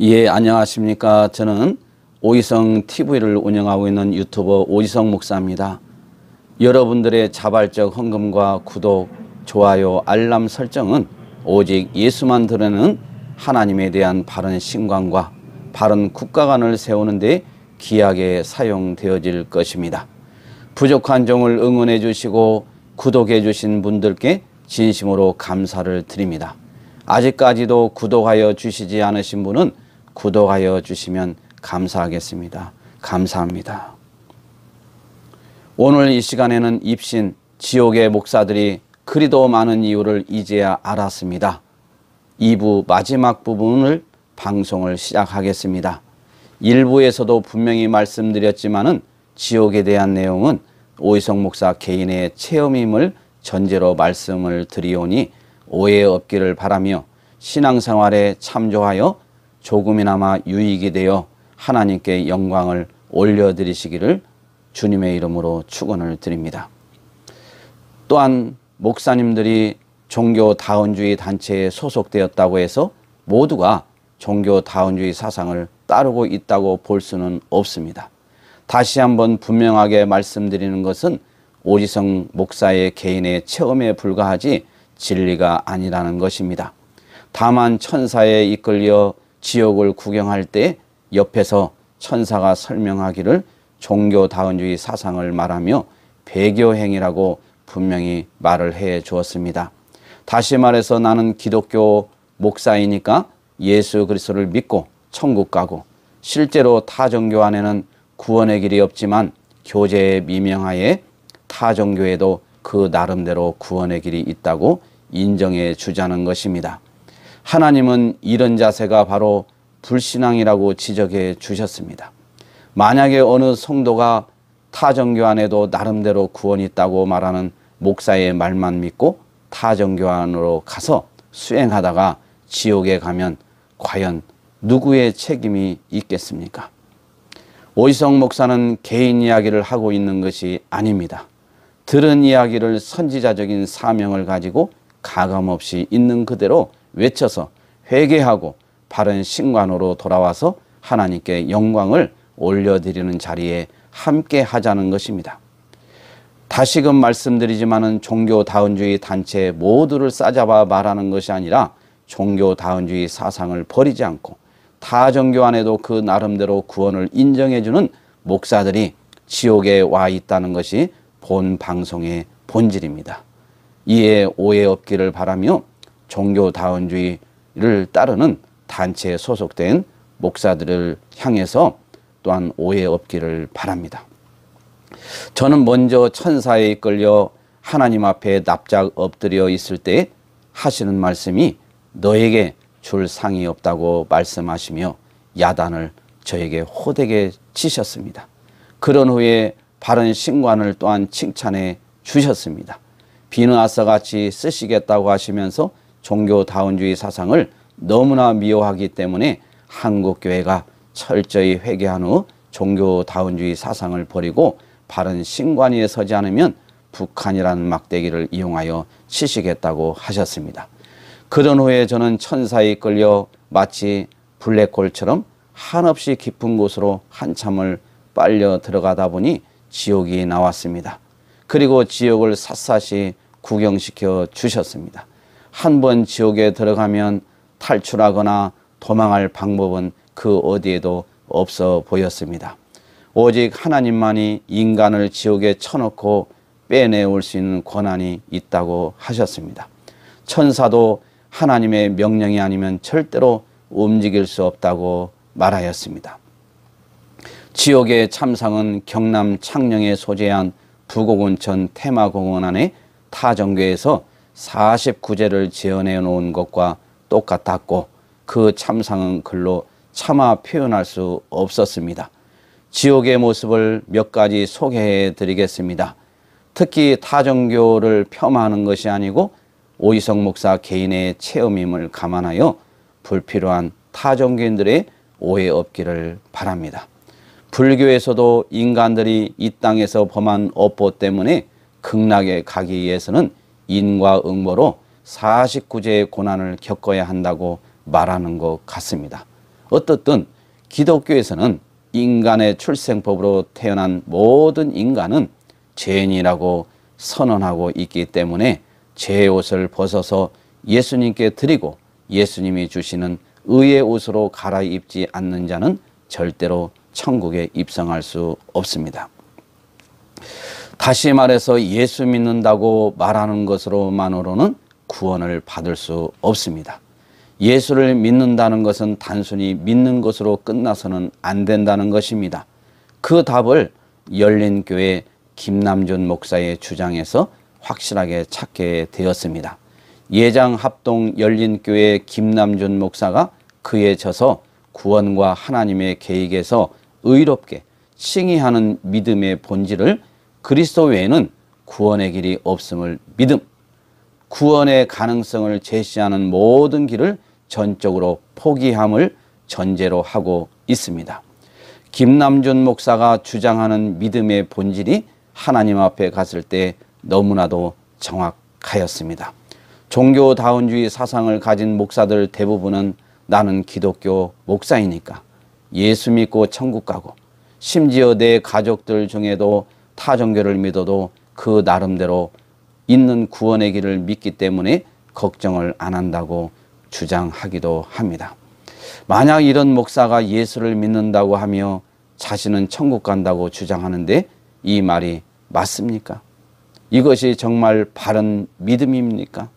예, 안녕하십니까. 저는 오희성 TV를 운영하고 있는 유튜버 오희성 목사입니다. 여러분들의 자발적 헌금과 구독, 좋아요, 알람 설정은 오직 예수만 드러내는 하나님에 대한 바른 신광과 바른 국가관을 세우는 데 귀하게 사용되어질 것입니다. 부족한 종을 응원해 주시고 구독해 주신 분들께 진심으로 감사를 드립니다. 아직까지도 구독하여 주시지 않으신 분은 구독하여 주시면 감사하겠습니다. 감사합니다. 오늘 이 시간에는 입신, 지옥의 목사들이 그리도 많은 이유를 이제야 알았습니다. 2부 마지막 부분을 방송을 시작하겠습니다. 1부에서도 분명히 말씀드렸지만은 지옥에 대한 내용은 오희성 목사 개인의 체험임을 전제로 말씀을 드리오니 오해 없기를 바라며 신앙생활에 참조하여 조금이나마 유익이 되어 하나님께 영광을 올려드리시기를 주님의 이름으로 축원을 드립니다. 또한 목사님들이 종교다원주의 단체에 소속되었다고 해서 모두가 종교다원주의 사상을 따르고 있다고 볼 수는 없습니다. 다시 한번 분명하게 말씀드리는 것은 오희성 목사의 개인의 체험에 불과하지 진리가 아니라는 것입니다. 다만 천사에 이끌려 지옥을 구경할 때 옆에서 천사가 설명하기를 종교다원주의 사상을 말하며 배교행위라고 분명히 말을 해 주었습니다. 다시 말해서 나는 기독교 목사이니까 예수 그리스도를 믿고 천국 가고 실제로 타 종교 안에는 구원의 길이 없지만 교제의 미명하에 타 종교에도 그 나름대로 구원의 길이 있다고 인정해 주자는 것입니다. 하나님은 이런 자세가 바로 불신앙이라고 지적해 주셨습니다. 만약에 어느 성도가 타 종교 안에도 나름대로 구원이 있다고 말하는 목사의 말만 믿고 타 종교 안으로 가서 수행하다가 지옥에 가면 과연 누구의 책임이 있겠습니까? 오희성 목사는 개인 이야기를 하고 있는 것이 아닙니다. 들은 이야기를 선지자적인 사명을 가지고 가감없이 있는 그대로 외쳐서 회개하고 바른 신관으로 돌아와서 하나님께 영광을 올려드리는 자리에 함께 하자는 것입니다. 다시금 말씀드리지만은 종교다원주의 단체 모두를 싸잡아 말하는 것이 아니라 종교다원주의 사상을 버리지 않고 타 종교 안에도 그 나름대로 구원을 인정해주는 목사들이 지옥에 와 있다는 것이 본 방송의 본질입니다. 이에 오해 없기를 바라며 종교다원주의를 따르는 단체에 소속된 목사들을 향해서 또한 오해 없기를 바랍니다. 저는 먼저 천사에 이끌려 하나님 앞에 납작 엎드려 있을 때 하시는 말씀이 너에게 줄 상이 없다고 말씀하시며 야단을 저에게 호되게 치셨습니다. 그런 후에 바른 신관을 또한 칭찬해 주셨습니다. 비느하스같이 쓰시겠다고 하시면서 종교다원주의 사상을 너무나 미워하기 때문에 한국교회가 철저히 회개한 후 종교다원주의 사상을 버리고 바른 신관 위에 서지 않으면 북한이라는 막대기를 이용하여 치시겠다고 하셨습니다. 그런 후에 저는 천사에 이끌려 마치 블랙홀처럼 한없이 깊은 곳으로 한참을 빨려 들어가다 보니 지옥이 나왔습니다. 그리고 지옥을 샅샅이 구경시켜 주셨습니다. 한 번 지옥에 들어가면 탈출하거나 도망할 방법은 그 어디에도 없어 보였습니다. 오직 하나님만이 인간을 지옥에 쳐넣고 빼내올 수 있는 권한이 있다고 하셨습니다. 천사도 하나님의 명령이 아니면 절대로 움직일 수 없다고 말하였습니다. 지옥의 참상은 경남 창녕에 소재한 부곡온천 테마공원 안에 타종교에서 49제를 지어내 놓은 것과 똑같았고 그 참상은 글로 차마 표현할 수 없었습니다. 지옥의 모습을 몇 가지 소개해 드리겠습니다. 특히 타종교를 폄하하는 것이 아니고 오희성 목사 개인의 체험임을 감안하여 불필요한 타종교인들의 오해 없기를 바랍니다. 불교에서도 인간들이 이 땅에서 범한 업보 때문에 극락에 가기 위해서는 인과 응모로 49제의 고난을 겪어야 한다고 말하는 것 같습니다. 어떻든 기독교에서는 인간의 출생법으로 태어난 모든 인간은 죄인이라고 선언하고 있기 때문에 죄의 옷을 벗어서 예수님께 드리고 예수님이 주시는 의의 옷으로 갈아입지 않는 자는 절대로 천국에 입성할 수 없습니다. 다시 말해서 예수 믿는다고 말하는 것으로만으로는 구원을 받을 수 없습니다. 예수를 믿는다는 것은 단순히 믿는 것으로 끝나서는 안 된다는 것입니다. 그 답을 열린교회 김남준 목사의 주장에서 확실하게 찾게 되었습니다. 예장합동 열린교회 김남준 목사가 그에 져서 구원과 하나님의 계획에서 의롭게 칭의하는 믿음의 본질을 그리스도 외에는 구원의 길이 없음을 믿음, 구원의 가능성을 제시하는 모든 길을 전적으로 포기함을 전제로 하고 있습니다. 김남준 목사가 주장하는 믿음의 본질이 하나님 앞에 갔을 때 너무나도 정확하였습니다. 종교다운주의 사상을 가진 목사들 대부분은 나는 기독교 목사이니까 예수 믿고 천국 가고 심지어 내 가족들 중에도 타 종교를 믿어도 그 나름대로 있는 구원의 길을 믿기 때문에 걱정을 안 한다고 주장하기도 합니다. 만약 이런 목사가 예수를 믿는다고 하며 자신은 천국 간다고 주장하는데 이 말이 맞습니까? 이것이 정말 바른 믿음입니까?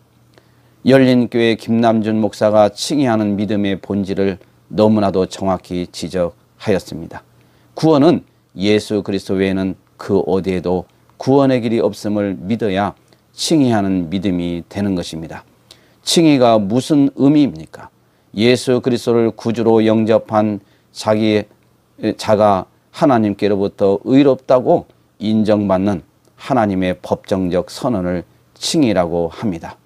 열린교회 김남준 목사가 칭의하는 믿음의 본질을 너무나도 정확히 지적하였습니다. 구원은 예수 그리스도 외에는 그 어디에도 구원의 길이 없음을 믿어야 칭의하는 믿음이 되는 것입니다. 칭의가 무슨 의미입니까? 예수 그리스도를 구주로 영접한 자가 하나님께로부터 의롭다고 인정받는 하나님의 법정적 선언을 칭의라고 합니다.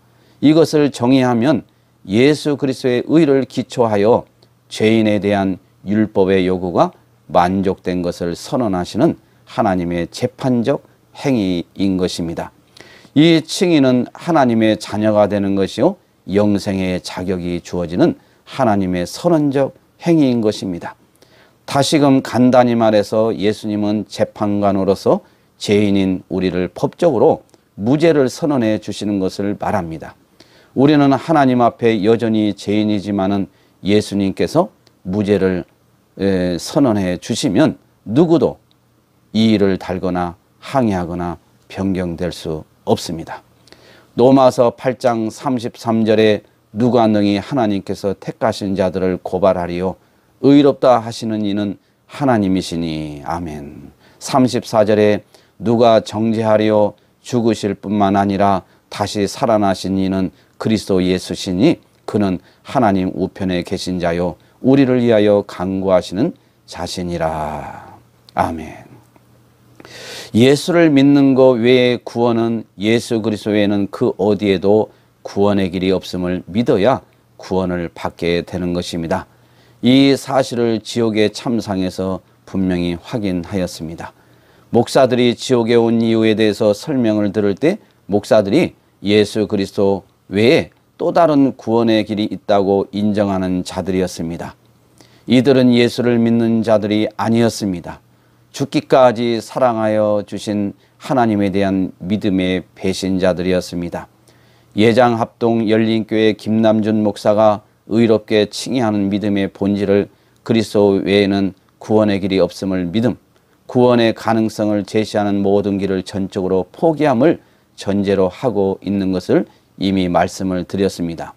이것을 정의하면 예수 그리스도의 의를 기초하여 죄인에 대한 율법의 요구가 만족된 것을 선언하시는 하나님의 재판적 행위인 것입니다. 이 칭의는 하나님의 자녀가 되는 것이요 영생의 자격이 주어지는 하나님의 선언적 행위인 것입니다. 다시금 간단히 말해서 예수님은 재판관으로서 죄인인 우리를 법적으로 무죄를 선언해 주시는 것을 말합니다. 우리는 하나님 앞에 여전히 죄인이지만은 예수님께서 무죄를 선언해 주시면 누구도 이 일을 달거나 항의하거나 변경될 수 없습니다. 로마서 8장 33절에 누가 능히 하나님께서 택하신 자들을 고발하리요 의롭다 하시는 이는 하나님이시니 아멘. 34절에 누가 정죄하리요 죽으실 뿐만 아니라 다시 살아나신 이는 그리스도 예수시니 그는 하나님 우편에 계신 자요 우리를 위하여 간구하시는 자신이라. 아멘. 예수를 믿는 것 외에 구원은 예수 그리스도 외에는 그 어디에도 구원의 길이 없음을 믿어야 구원을 받게 되는 것입니다. 이 사실을 지옥의 참상에서 분명히 확인하였습니다. 목사들이 지옥에 온 이유에 대해서 설명을 들을 때 목사들이 예수 그리스도 외에 또 다른 구원의 길이 있다고 인정하는 자들이었습니다. 이들은 예수를 믿는 자들이 아니었습니다. 죽기까지 사랑하여 주신 하나님에 대한 믿음의 배신자들이었습니다. 예장합동 열린교회 김남준 목사가 의롭게 칭의하는 믿음의 본질을 그리스도 외에는 구원의 길이 없음을 믿음, 구원의 가능성을 제시하는 모든 길을 전적으로 포기함을 전제로 하고 있는 것을 이미 말씀을 드렸습니다.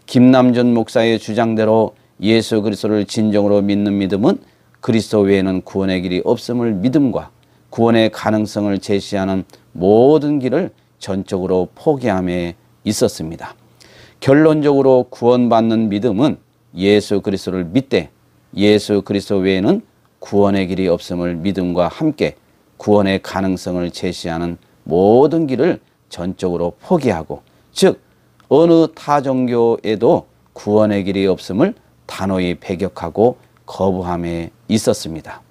김남준 목사의 주장대로 예수 그리스도를 진정으로 믿는 믿음은 그리스도 외에는 구원의 길이 없음을 믿음과 구원의 가능성을 제시하는 모든 길을 전적으로 포기함에 있었습니다. 결론적으로 구원받는 믿음은 예수 그리스도를 믿되 예수 그리스도 외에는 구원의 길이 없음을 믿음과 함께 구원의 가능성을 제시하는 모든 길을 전적으로 포기하고 즉 어느 타 종교에도 구원의 길이 없음을 단호히 배격하고 거부함에 있었습니다.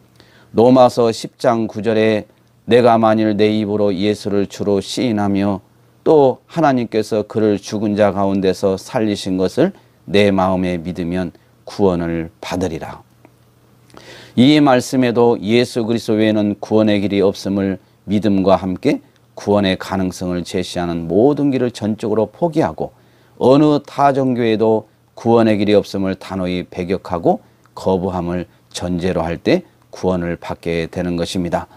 로마서 10장 9절에 내가 만일 내 입으로 예수를 주로 시인하며 또 하나님께서 그를 죽은 자 가운데서 살리신 것을 내 마음에 믿으면 구원을 받으리라. 이 말씀에도 예수 그리스도 외에는 구원의 길이 없음을 믿음과 함께 구원의 가능성을 제시하는 모든 길을 전적으로 포기하고 어느 타 종교에도 구원의 길이 없음을 단호히 배격하고 거부함을 전제로 할 때 구원을 받게 되는 것입니다.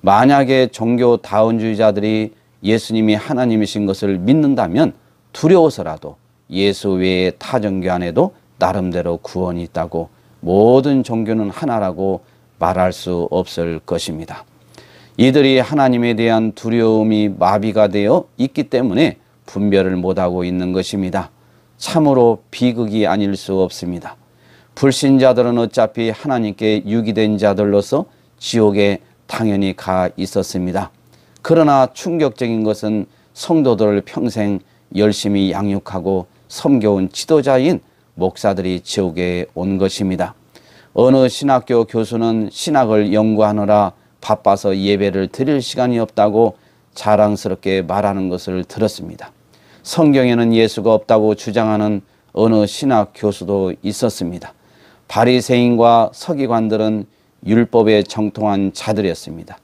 만약에 종교 다원주의자들이 예수님이 하나님이신 것을 믿는다면 두려워서라도 예수 외의 타 종교 안에도 나름대로 구원이 있다고 모든 종교는 하나라고 말할 수 없을 것입니다. 이들이 하나님에 대한 두려움이 마비가 되어 있기 때문에 분별을 못하고 있는 것입니다. 참으로 비극이 아닐 수 없습니다. 불신자들은 어차피 하나님께 유기된 자들로서 지옥에 당연히 가 있었습니다. 그러나 충격적인 것은 성도들을 평생 열심히 양육하고 섬겨온 지도자인 목사들이 지옥에 온 것입니다. 어느 신학교 교수는 신학을 연구하느라 바빠서 예배를 드릴 시간이 없다고 자랑스럽게 말하는 것을 들었습니다. 성경에는 예수가 없다고 주장하는 어느 신학 교수도 있었습니다. 바리새인과 서기관들은 율법에 정통한 자들이었습니다.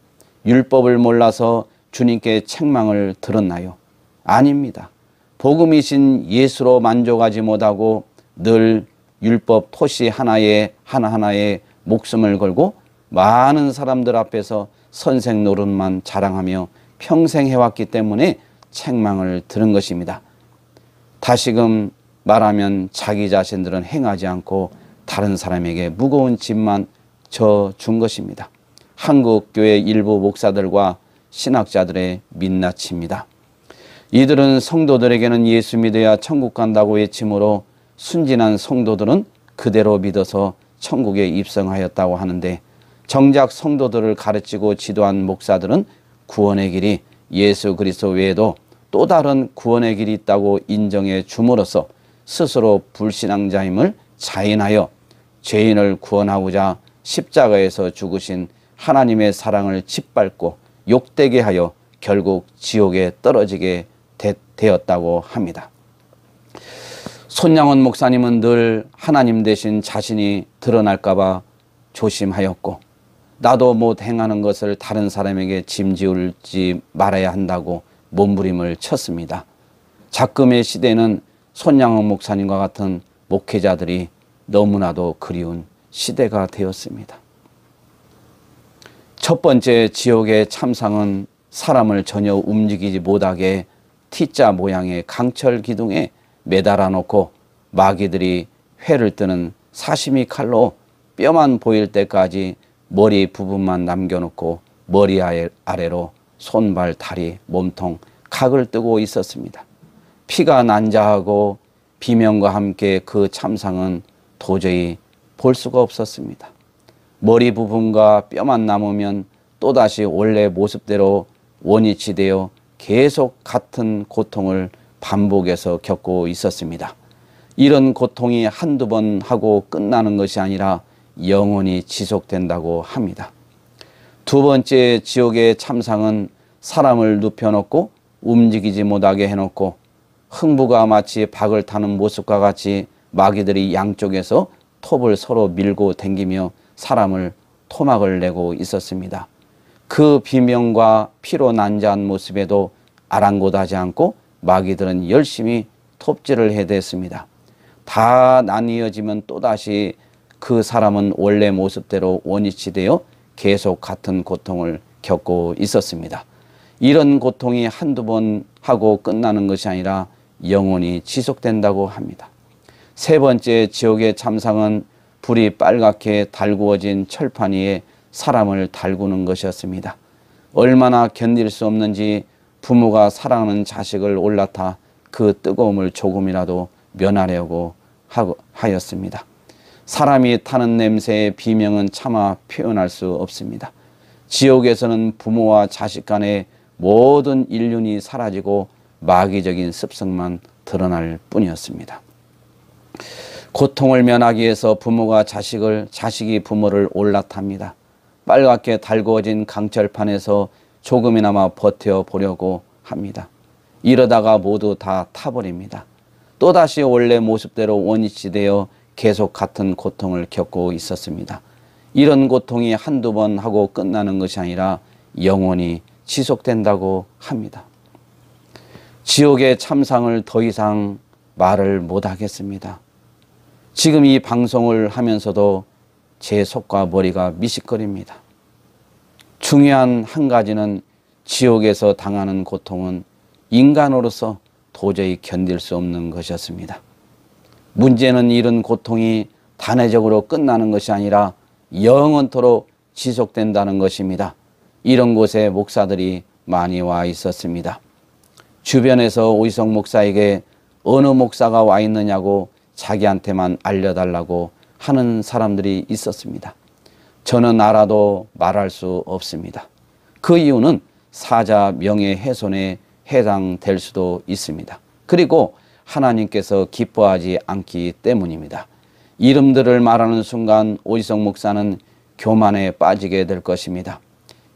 율법을 몰라서 주님께 책망을 들었나요? 아닙니다. 복음이신 예수로 만족하지 못하고 늘 율법 토시 하나하나에 목숨을 걸고 많은 사람들 앞에서 선생 노릇만 자랑하며 평생 해왔기 때문에 책망을 들은 것입니다. 다시금 말하면 자기 자신들은 행하지 않고 다른 사람에게 무거운 짐만 져준 것입니다. 한국 교회 일부 목사들과 신학자들의 민낯입니다. 이들은 성도들에게는 예수 믿어야 천국 간다고 외치므로 순진한 성도들은 그대로 믿어서 천국에 입성하였다고 하는데 정작 성도들을 가르치고 지도한 목사들은 구원의 길이 예수 그리스도 외에도 또 다른 구원의 길이 있다고 인정해 줌으로써 스스로 불신앙자임을 자인하여 죄인을 구원하고자 십자가에서 죽으신 하나님의 사랑을 짓밟고 욕되게 하여 결국 지옥에 떨어지게 되었다고 합니다. 손양원 목사님은 늘 하나님 대신 자신이 드러날까 봐 조심하였고 나도 못 행하는 것을 다른 사람에게 짐지울지 말아야 한다고 몸부림을 쳤습니다. 작금의 시대는 손양원 목사님과 같은 목회자들이 너무나도 그리운 시대가 되었습니다. 첫 번째 지옥의 참상은 사람을 전혀 움직이지 못하게 T자 모양의 강철 기둥에 매달아 놓고 마귀들이 회를 뜨는 사시미 칼로 뼈만 보일 때까지 머리 부분만 남겨놓고 머리 아래로 손발, 다리, 몸통, 각을 뜨고 있었습니다. 피가 난자하고 비명과 함께 그 참상은 도저히 볼 수가 없었습니다. 머리 부분과 뼈만 남으면 또다시 원래 모습대로 원위치 되어 계속 같은 고통을 반복해서 겪고 있었습니다. 이런 고통이 한두 번 하고 끝나는 것이 아니라 영원히 지속된다고 합니다. 두 번째 지옥의 참상은 사람을 눕혀놓고 움직이지 못하게 해놓고 흥부가 마치 박을 타는 모습과 같이 마귀들이 양쪽에서 톱을 서로 밀고 당기며 사람을 토막을 내고 있었습니다. 그 비명과 피로 난자한 모습에도 아랑곳하지 않고 마귀들은 열심히 톱질을 해댔습니다. 다 나뉘어지면 또다시 그 사람은 원래 모습대로 원위치 되어 계속 같은 고통을 겪고 있었습니다. 이런 고통이 한두 번 하고 끝나는 것이 아니라 영원히 지속된다고 합니다. 세 번째 지옥의 참상은 불이 빨갛게 달구어진 철판 위에 사람을 달구는 것이었습니다. 얼마나 견딜 수 없는지 부모가 사랑하는 자식을 올라타 그 뜨거움을 조금이라도 면하려고 하였습니다. 사람이 타는 냄새의 비명은 차마 표현할 수 없습니다. 지옥에서는 부모와 자식 간의 모든 인륜이 사라지고 마귀적인 습성만 드러날 뿐이었습니다. 고통을 면하기 위해서 부모가 자식을, 자식이 부모를 올라탑니다. 빨갛게 달구어진 강철판에서 조금이나마 버텨보려고 합니다. 이러다가 모두 다 타버립니다. 또다시 원래 모습대로 원위치 되어 계속 같은 고통을 겪고 있었습니다. 이런 고통이 한두 번 하고 끝나는 것이 아니라 영원히 지속된다고 합니다. 지옥의 참상을 더 이상 말을 못하겠습니다. 지금 이 방송을 하면서도 제 속과 머리가 미식거립니다. 중요한 한 가지는 지옥에서 당하는 고통은 인간으로서 도저히 견딜 수 없는 것이었습니다. 문제는 이런 고통이 단회적으로 끝나는 것이 아니라 영원토록 지속된다는 것입니다. 이런 곳에 목사들이 많이 와 있었습니다. 주변에서 오희석 목사에게 어느 목사가 와 있느냐고 자기한테만 알려달라고 하는 사람들이 있었습니다. 저는 알아도 말할 수 없습니다. 그 이유는 사자 명예훼손에 해당될 수도 있습니다. 그리고 하나님께서 기뻐하지 않기 때문입니다. 이름들을 말하는 순간 오희석 목사는 교만에 빠지게 될 것입니다.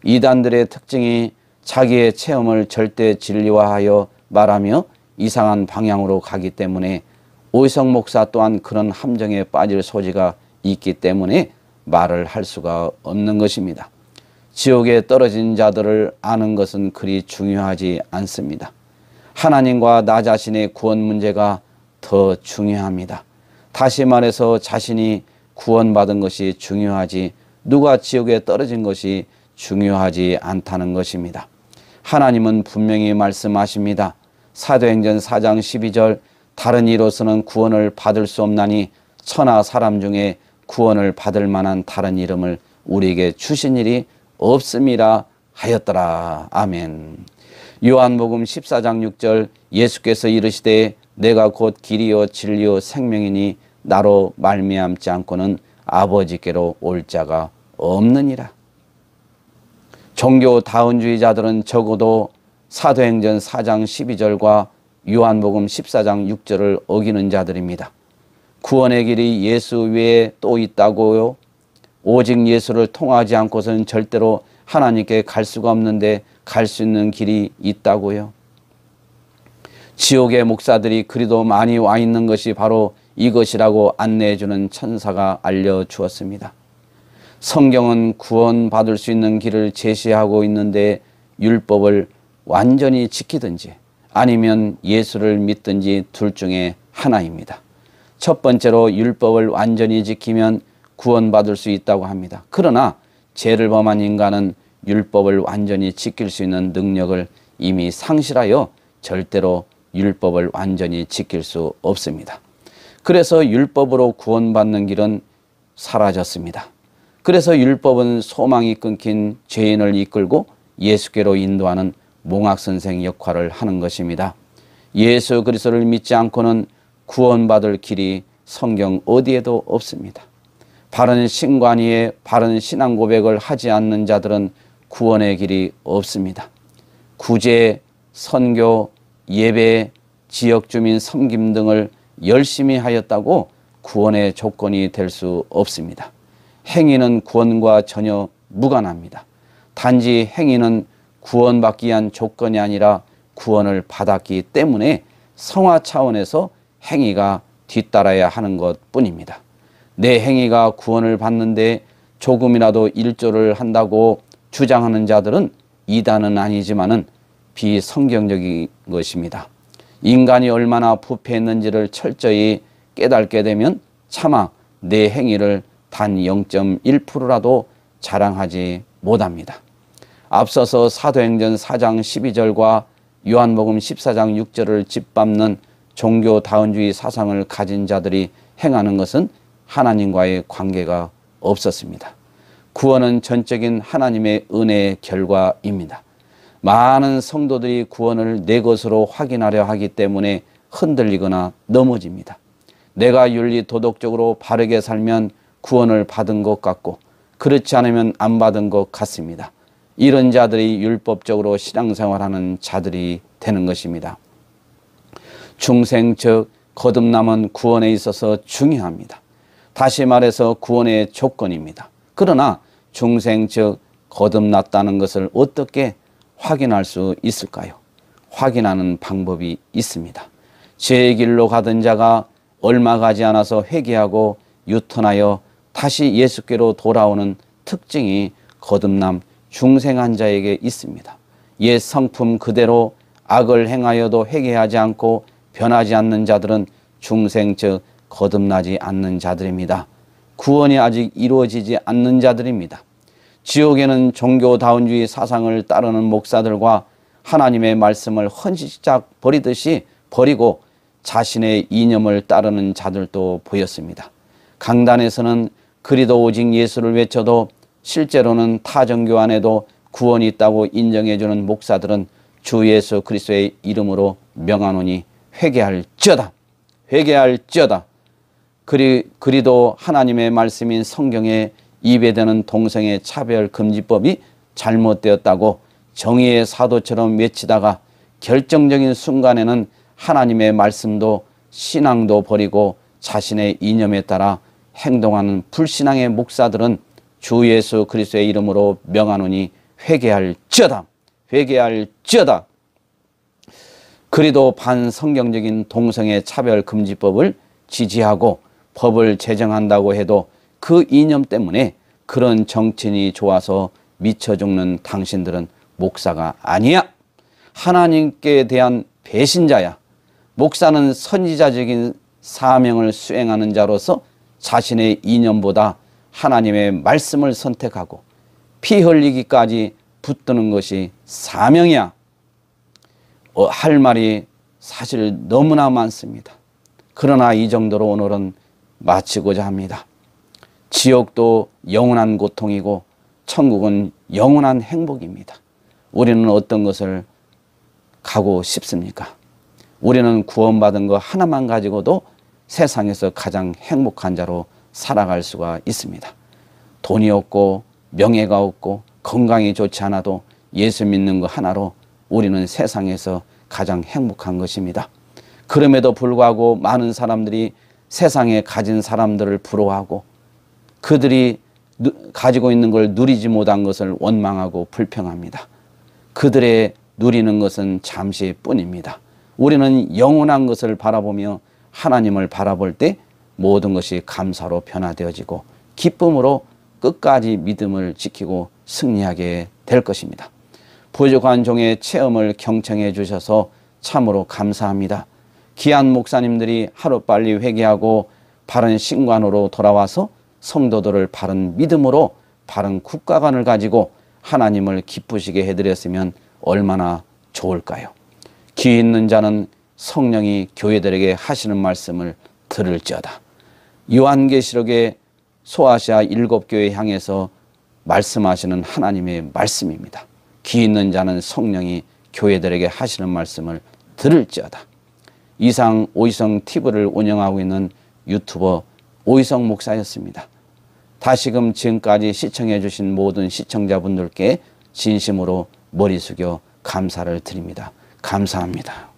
이단들의 특징이 자기의 체험을 절대 진리화하여 말하며 이상한 방향으로 가기 때문에 오희석 목사 또한 그런 함정에 빠질 소지가 있기 때문에 말을 할 수가 없는 것입니다. 지옥에 떨어진 자들을 아는 것은 그리 중요하지 않습니다. 하나님과 나 자신의 구원 문제가 더 중요합니다. 다시 말해서 자신이 구원받은 것이 중요하지 누가 지옥에 떨어진 것이 중요하지 않다는 것입니다. 하나님은 분명히 말씀하십니다. 사도행전 4장 12절 다른 이로서는 구원을 받을 수 없나니 천하 사람 중에 구원을 받을 만한 다른 이름을 우리에게 주신 일이 없음이라 하였더라. 아멘. 요한복음 14장 6절 예수께서 이르시되 내가 곧 길이요 진리요 생명이니 나로 말미암지 않고는 아버지께로 올 자가 없느니라. 종교다운주의자들은 적어도 사도행전 4장 12절과 요한복음 14장 6절을 어기는 자들입니다. 구원의 길이 예수 외에 또 있다고요? 오직 예수를 통하지 않고서는 절대로 하나님께 갈 수가 없는데 갈 수 있는 길이 있다고요? 지옥의 목사들이 그리도 많이 와 있는 것이 바로 이것이라고 안내해 주는 천사가 알려주었습니다. 성경은 구원받을 수 있는 길을 제시하고 있는데 율법을 완전히 지키든지 아니면 예수를 믿든지 둘 중에 하나입니다. 첫 번째로 율법을 완전히 지키면 구원받을 수 있다고 합니다. 그러나 죄를 범한 인간은 율법을 완전히 지킬 수 있는 능력을 이미 상실하여 절대로 율법을 완전히 지킬 수 없습니다. 그래서 율법으로 구원받는 길은 사라졌습니다. 그래서 율법은 소망이 끊긴 죄인을 이끌고 예수께로 인도하는 몽학선생 역할을 하는 것입니다. 예수 그리스도를 믿지 않고는 구원받을 길이 성경 어디에도 없습니다. 바른 신관 위에 바른 신앙 고백을 하지 않는 자들은 구원의 길이 없습니다. 구제, 선교, 예배, 지역주민 섬김 등을 열심히 하였다고 구원의 조건이 될 수 없습니다. 행위는 구원과 전혀 무관합니다. 단지 행위는 구원받기 위한 조건이 아니라 구원을 받았기 때문에 성화 차원에서 행위가 뒤따라야 하는 것뿐입니다. 내 행위가 구원을 받는데 조금이라도 일조를 한다고 주장하는 자들은 이단은 아니지만은 비성경적인 것입니다. 인간이 얼마나 부패했는지를 철저히 깨닫게 되면 차마 내 행위를 단 0.1%라도 자랑하지 못합니다. 앞서서 사도행전 4장 12절과 요한복음 14장 6절을 짓밟는 종교다운주의 사상을 가진 자들이 행하는 것은 하나님과의 관계가 없었습니다. 구원은 전적인 하나님의 은혜의 결과입니다. 많은 성도들이 구원을 내 것으로 확인하려 하기 때문에 흔들리거나 넘어집니다. 내가 윤리 도덕적으로 바르게 살면 구원을 받은 것 같고 그렇지 않으면 안 받은 것 같습니다. 이런 자들이 율법적으로 신앙생활하는 자들이 되는 것입니다. 중생 즉 거듭남은 구원에 있어서 중요합니다. 다시 말해서 구원의 조건입니다. 그러나 중생 즉 거듭났다는 것을 어떻게 확인할 수 있을까요? 확인하는 방법이 있습니다. 죄의 길로 가던 자가 얼마 가지 않아서 회개하고 유턴하여 다시 예수께로 돌아오는 특징이 거듭남 중생한 자에게 있습니다. 옛 성품 그대로 악을 행하여도 회개하지 않고 변하지 않는 자들은 중생 즉 거듭나지 않는 자들입니다. 구원이 아직 이루어지지 않는 자들입니다. 지옥에는 종교다운주의 사상을 따르는 목사들과 하나님의 말씀을 헌시작 버리듯이 버리고 자신의 이념을 따르는 자들도 보였습니다. 강단에서는 그리도 오직 예수를 외쳐도 실제로는 타 종교 안에도 구원이 있다고 인정해주는 목사들은 주 예수 그리스도의 이름으로 명하노니 회개할지어다. 회개할지어다. 그리도 하나님의 말씀인 성경에 입에 대는 동성애 차별 금지법이 잘못되었다고 정의의 사도처럼 외치다가 결정적인 순간에는 하나님의 말씀도 신앙도 버리고 자신의 이념에 따라 행동하는 불신앙의 목사들은 주 예수 그리스도의 이름으로 명하노니 회개할지어다. 회개할지어다. 그리도 반성경적인 동성애 차별 금지법을 지지하고 법을 제정한다고 해도 그 이념 때문에 그런 정치인이 좋아서 미쳐 죽는 당신들은 목사가 아니야. 하나님께 대한 배신자야. 목사는 선지자적인 사명을 수행하는 자로서 자신의 이념보다 하나님의 말씀을 선택하고 피 흘리기까지 붙드는 것이 사명이야. 할 말이 사실 너무나 많습니다. 그러나 이 정도로 오늘은 마치고자 합니다. 지옥도 영원한 고통이고 천국은 영원한 행복입니다. 우리는 어떤 것을 가고 싶습니까? 우리는 구원받은 것 하나만 가지고도 세상에서 가장 행복한 자로 살아갈 수가 있습니다. 돈이 없고 명예가 없고 건강이 좋지 않아도 예수 믿는 것 하나로 우리는 세상에서 가장 행복한 것입니다. 그럼에도 불구하고 많은 사람들이 세상에 가진 사람들을 부러워하고 그들이 가지고 있는 걸 누리지 못한 것을 원망하고 불평합니다. 그들의 누리는 것은 잠시뿐입니다. 우리는 영원한 것을 바라보며 하나님을 바라볼 때 모든 것이 감사로 변화되어지고 기쁨으로 끝까지 믿음을 지키고 승리하게 될 것입니다. 부족한 종의 체험을 경청해 주셔서 참으로 감사합니다. 귀한 목사님들이 하루빨리 회개하고 바른 신관으로 돌아와서 성도들을 바른 믿음으로 바른 국가관을 가지고 하나님을 기쁘시게 해드렸으면 얼마나 좋을까요? 귀 있는 자는 성령이 교회들에게 하시는 말씀을 들을지어다. 요한계시록의 소아시아 7교회 향해서 말씀하시는 하나님의 말씀입니다. 귀 있는 자는 성령이 교회들에게 하시는 말씀을 들을지어다. 이상 오희성 TV를 운영하고 있는 유튜버 오희성 목사였습니다. 다시금 지금까지 시청해 주신 모든 시청자분들께 진심으로 머리 숙여 감사를 드립니다. 감사합니다.